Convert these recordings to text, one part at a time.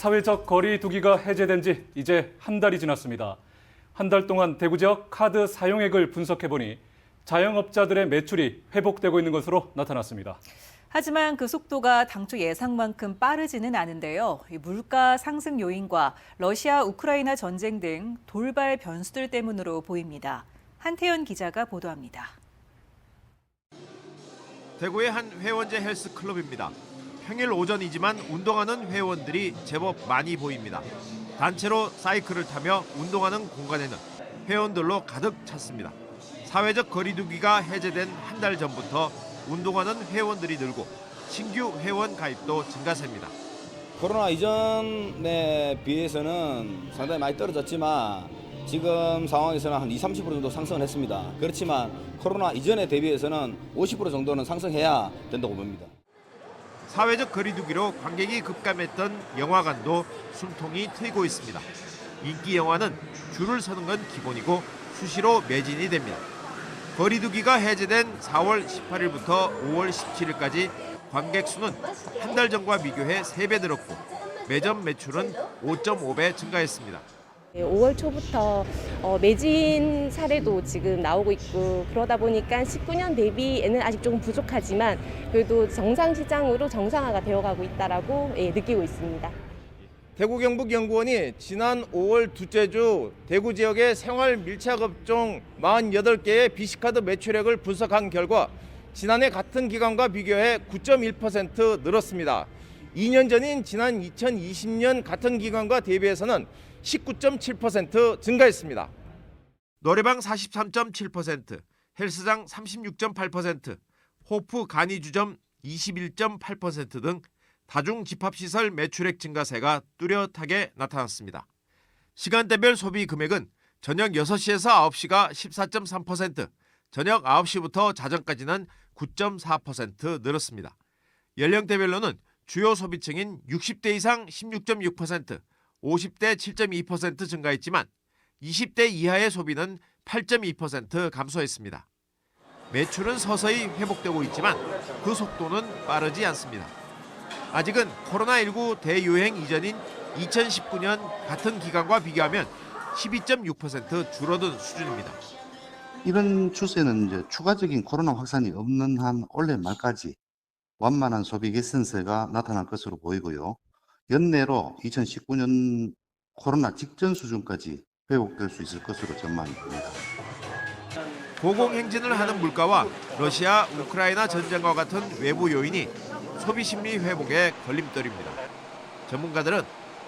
사회적 거리 두기가 해제된 지 이제 한 달이 지났습니다. 한 달 동안 대구 지역 카드 사용액을 분석해보니 자영업자들의 매출이 회복되고 있는 것으로 나타났습니다. 하지만 그 속도가 당초 예상만큼 빠르지는 않은데요. 물가 상승 요인과 러시아 우크라이나 전쟁 등 돌발 변수들 때문으로 보입니다. 한태현 기자가 보도합니다. 대구의 한 회원제 헬스클럽입니다. 평일 오전이지만 운동하는 회원들이 제법 많이 보입니다. 단체로 사이클을 타며 운동하는 공간에는 회원들로 가득 찼습니다. 사회적 거리두기가 해제된 한 달 전부터 운동하는 회원들이 늘고 신규 회원 가입도 증가세입니다. 코로나 이전에 비해서는 상당히 많이 떨어졌지만 지금 상황에서는 한 20, 30% 정도 상승을 했습니다. 그렇지만 코로나 이전에 대비해서는 50% 정도는 상승해야 된다고 봅니다. 사회적 거리두기로 관객이 급감했던 영화관도 숨통이 트이고 있습니다. 인기 영화는 줄을 서는 건 기본이고 수시로 매진이 됩니다. 거리두기가 해제된 4월 18일부터 5월 17일까지 관객 수는 한 달 전과 비교해 3배 늘었고 매점 매출은 5.5배 증가했습니다. 5월 초부터 매진 사례도 지금 나오고 있고 그러다 보니까 19년 대비에는 아직 조금 부족하지만 그래도 정상시장으로 정상화가 되어가고 있다라고 느끼고 있습니다. 대구 경북연구원이 지난 5월 둘째 주 대구 지역의 생활 밀착업종 48개의 BC카드 매출액을 분석한 결과 지난해 같은 기간과 비교해 9.1% 늘었습니다. 2년 전인 지난 2020년 같은 기간과 대비해서는 19.7% 증가했습니다. 노래방 43.7%, 헬스장 36.8%, 호프 간이주점 21.8% 등 다중집합시설 매출액 증가세가 뚜렷하게 나타났습니다. 시간대별 소비 금액은 저녁 6시에서 9시가 14.3%, 저녁 9시부터 자정까지는 9.4% 늘었습니다. 연령대별로는 주요 소비층인 60대 이상 16.6%, 50대 7.2% 증가했지만 20대 이하의 소비는 8.2% 감소했습니다. 매출은 서서히 회복되고 있지만 그 속도는 빠르지 않습니다. 아직은 코로나19 대유행 이전인 2019년 같은 기간과 비교하면 12.6% 줄어든 수준입니다. 이런 추세는 이제 추가적인 코로나 확산이 없는 한 올해 말까지 완만한 소비 개선세가 나타날 것으로 보이고요. 연내로 2019년 코로나 직전 수준까지 회복될 수 있을 것으로 전망이 됩니다. 고공행진을 하는 물가와 러시아, 우크라이나 전쟁과 같은 외부 요인이 소비 심리 회복의 걸림돌입니다. 전문가들은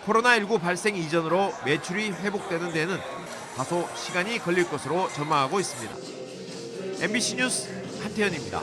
코로나19 발생 이전으로 매출이 회복되는 데는 다소 시간이 걸릴 것으로 전망하고 있습니다. MBC 뉴스 한태현입니다.